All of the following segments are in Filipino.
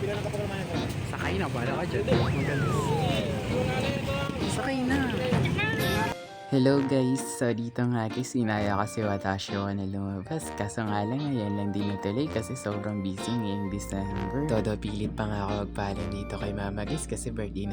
Sakay na, bala ka dyan. Magaling. Sakay na. Hello guys! So dito nga guys, inaya ko si Watashiwa na lumabas. Kaso nga lang ngayon lang din natuloy kasi sobrang busy ngayong December. Todo pilit pa nga ako magpaalam dito kay mama guys kasi birthday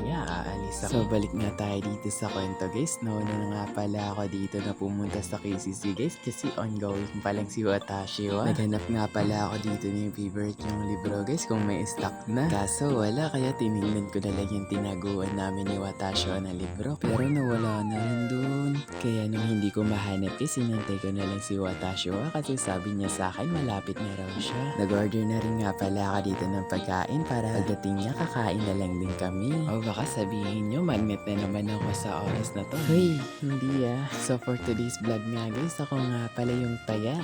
niya. Aalis ako. So balik nga tayo dito sa kwento guys. Nauna na nga pala ako dito na pumunta sa KCC guys kasi ongoing pa lang si Watashiwa. Naghanap nga pala ako dito ng favorite yung libro guys kung may stock na. Kaso wala kaya tinignan ko na lang yung tinaguan namin ni Watashiwa na libro. Pero nawala na doon. Kaya nung hindi ko mahanap kasi sinantay ko na lang si Watashiwa kasi sabi niya sa akin malapit na raw siya. Nag-order na rin nga pala ako dito ng pagkain para pagdating niya kakain na lang din kami. O baka sabihin niyo magnet na naman ako sa oras na to. Hey, hindi ah. So for today's vlog nga guys, ako nga pala yung taya.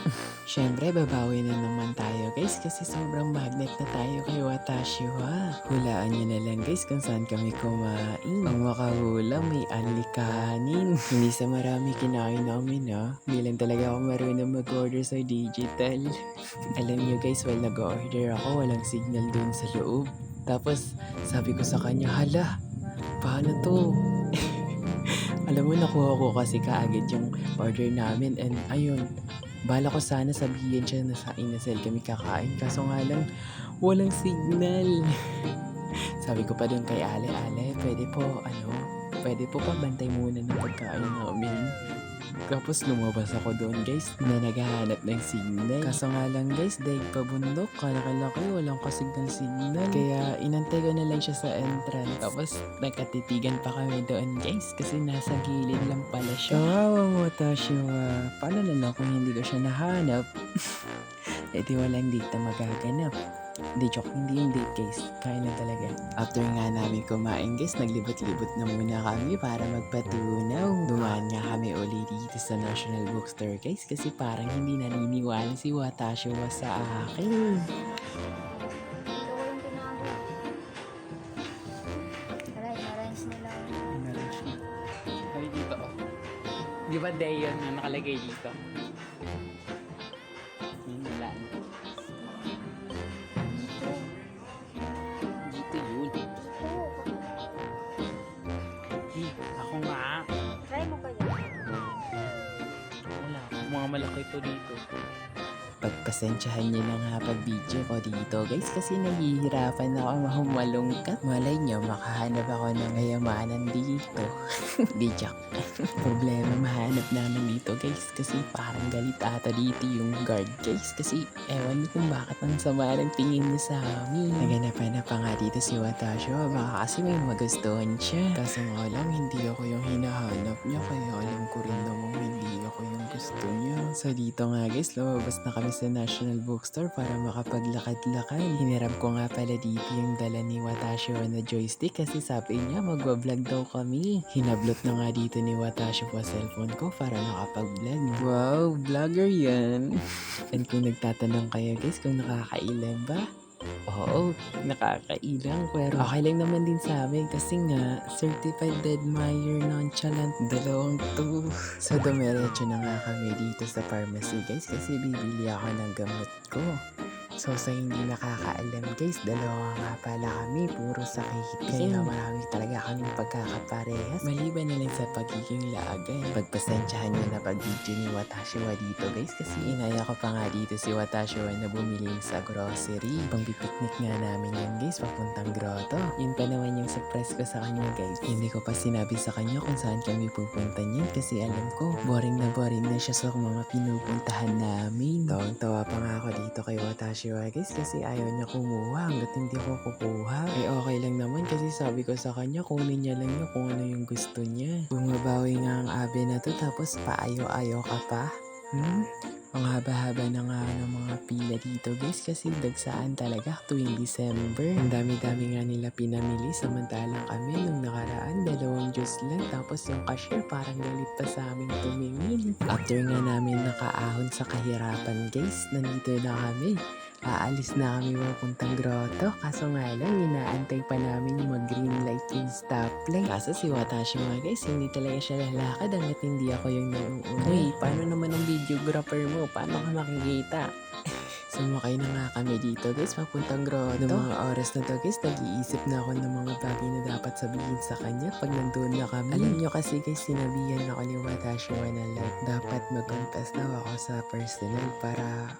Syempre babawi na naman tayo guys kasi sobrang magnet na tayo kay Watashiwa. Hulaan niyo na lang guys kung saan kami kumain. Ang makahula may alikanin. Hindi sa marami kinain namin ha. Hindi lang talaga ako marunong mag-order sa digital. Alam niyo guys, while nag-order ako, walang signal dun sa loob. Tapos sabi ko sa kanya, hala, paano to? Alam mo, nakuha ko kasi kaagad yung order namin and ayun, bala ko sana sabihin siya na sa inasal kami kakain. Kaso nga lang, walang signal. Sabi ko pa dun kay Ale, pwede po pa bantay muna ng pagkain namin. Tapos lumabas ako doon guys na naghahanap ng signal. Kaso nga lang guys, dahil pabundok, kalakalaki, walang kasignal. Kaya inantay ko na lang siya sa entrance. Tapos nagkatitigan pa kami doon guys kasi nasa gilid lang pala siya. Kawawa Watashiwa. Paano na lang kung hindi ko siya nahanap? E di walang date na magaganap. Hindi joke, hindi yung date guys. Kain na talaga. After nga namin kumain guys, naglibot-libot na muna kami para magpatunaw. Dumaan nga kami uli dito sa National Bookstore guys kasi parang hindi naniniwala si Watashiwa sa akin. Sabi dito oh. Di ba Dayon na nakalagay dito? Yun wala na. Dito yun. Ako nga. Try mo kaya. Wala. Mga malaki to dito. Pagpasensyahan niyo na nga pag-video ko dito guys kasi nahihirapan ako malungkat. Malay niyo makahanap ako ng kayamanan dito. Di joke. Problema mahanap namin dito guys kasi parang galit ata dito yung guard guys kasi ewan kung bakit ang sama ng tingin niya sa amin. Naganapan na pa nga dito si Watashiwa baka kasi may magustuhan siya. Kaso nga lang hindi ako yung hinahanap niya kaya alam ko rin namang hindi ako yung gusto niya. So dito nga guys, lumabas na kami sa National Bookstore para makapaglakad-lakad. Hinirap ko nga pala dito yung dala ni Watashiwa na joystick kasi sabi niya magwa-vlog daw kami. Hinablot na nga dito ni Watashiwa cellphone ko para makapag-vlog. Wow, vlogger yan! And kung nagtatanong kayo guys kung nakakailan ba? Oo, nakakailang pero okay lang naman din sa amin kasi nga certified admirer nonchalant 2. So dumiretso na nga kami dito sa pharmacy guys kasi bibili ako ng gamot ko. So sa hindi nakakaalam guys, dalawa nga pala kami, puro sakit. Kaya marami talaga kaming pagkakaparehas. Maliban na lang sa pagiging laagay. Pagpasensyahan nyo na pag-video ni Watashiwa dito guys kasi inaya ko pa nga dito si Watashiwa na bumili sa grocery. Pang-picnic nga namin yan guys, papuntang grotto. Yun pa naman yung surprise ko sa kanya guys. Hindi ko pa sinabi sa kanya kung saan kami pupunta niyan kasi alam ko, boring na siya sa mga pinupuntahan namin. Tawang-tawa pa nga ako dito kay Watashiwa guys kasi ayaw niya kumuha hanggat hindi ko kukuha. Eh okay lang naman kasi sabi ko sa kanya kunin niya lang yun kung ano yung gusto niya. Bumabawi nga ang abe na to tapos paayaw-ayaw ka pa. Ang haba-haba na nga ng mga pila dito guys kasi dagsaan talaga tuwing December. Ang dami-dami nga nila pinamili samantalang kami nung nakaraan 2 juice lang tapos yung cashier parang galit pa sa aming tumingin. After nga namin nakaahon sa kahirapan guys, nandito na kami. aalis na kami papuntang grotto. Kaso nga lang, inaantay pa namin yung mag-green light yung stoplight. Kaso si Watashi mga guys, hindi talaga siya lalakad hanggat hindi ako yung nauuna. Uy, paano naman ang videographer mo? Paano ka makikita? Sumakay na nga kami dito guys, papuntang grotto. Noong mga oras na to guys, nag-iisip na ako ng mga bagay na dapat sabihin sa kanya pag nandun na kami. Alam nyo kasi guys, sinabihan ako ni Watashi na like, dapat mag-confess daw ako sa personal para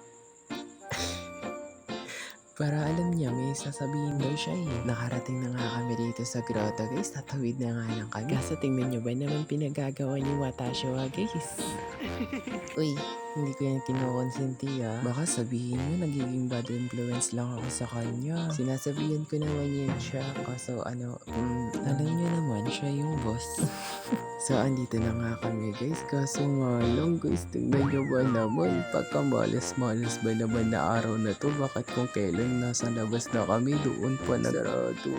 alam niya may sasabihin daw siya eh. Nakarating na nga kami dito sa grotto guys, tatawid na nga lang kami. Kaso tingnan nyo ba naman pinagagawa ni Watashi guys? Uy, hindi ko yan kinokonsenti Baka sabihin mo nagiging bad influence lang ako sa kanya. Sinasabihan ko naman yan siya. Kaso alam niyo naman siya yung boss. So andito na nga kami guys. Kaso nga lang guys, tingnan nyo ba naman. Pagka malas-malas ba naman na araw na to. Bakit kung kailan nasa labas na kami doon pa nagsarado.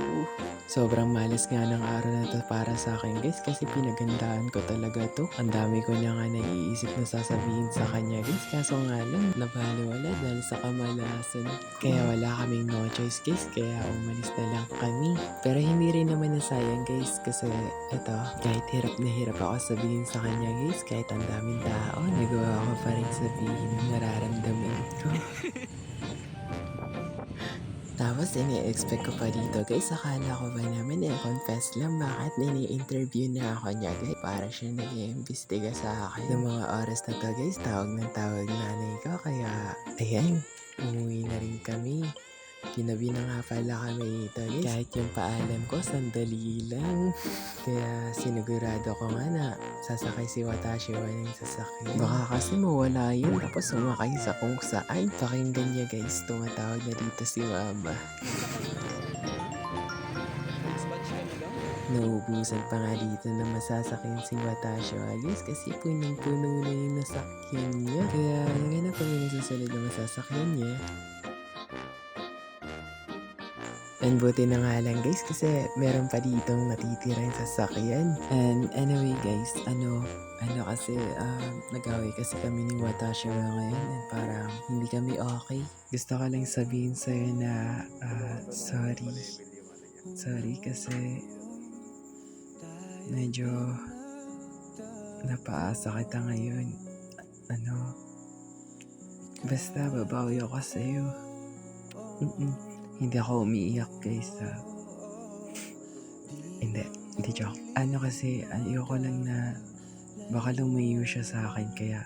Sobrang malas nga ng araw na to para sa akin guys. Kasi pinagandaan ko talaga to. Ang dami ko na nga naiisip na sasabihin sa kanya guys. Kaso nga lang, nabaliwala dahil sa kamalasan. Kaya wala kaming no choice guys. Kaya umalis na lang kami. Pero hindi rin naman nasayang guys. Kasi eto, kahit hirap na hirap ako sabihin sa kanya guys. Kahit ang daming tao, nagawa ko pa rin sabihin yung nararamdaman ko. Tapos ini-expect ko pa dito guys, akala ko ba naman confess lang bakit nini-interview na ako niya guys. Para siya nag-iimbestiga sa akin. Ng mga oras na to guys, tawag ng tawag nanay ko. Kaya ayan, umuwi na rin kami. Ginabi na nga pala kami dito guys. Kahit yung paalam ko, sandali lang. Kaya sinigurado ko nga na sasakay si Watashi ng sasakyan. Baka kasi mawala yun tapos sumakay sa kung saan. Pakinggan niya guys, tumatawag na dito si Mama. Nauubusan pa nga dito na masasakyan si Watashi guys kasi punong-puno na yung nasakyan niya. Kaya nanganap kami na susunod na masasakyan niya. And buti na nga lang guys kasi meron pa ditong natitira yung sasakyan. And anyway guys, kasi nag-away kasi kami ni Watashi ngayon and parang hindi kami okay. Gusto ko lang sabihin sa'yo na sorry. Sorry kasi medyo napaasa kita ngayon. Basta babawi ako sa'yo. Hindi ako umiiyak guys Hindi joke. Kasi ayoko lang na baka lumayo siya sa akin kaya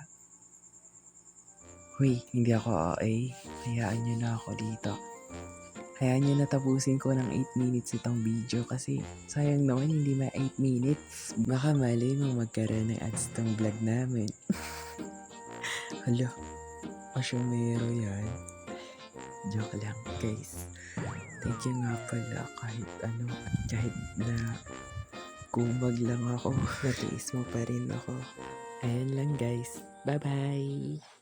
hindi ako OA. Hayaan nyo na ako dito. Hayaan nyo na tapusin ko ng 8 minutes itong video kasi sayang naman hindi 8 minutes. Baka malay mo magkaroon ng ads tong vlog namin. Hala, asyumero yan. Joke lang guys. Thank you nga pala kahit na kumag lang ako, natiis mo pa rin ako. Ayan lang guys. Bye bye!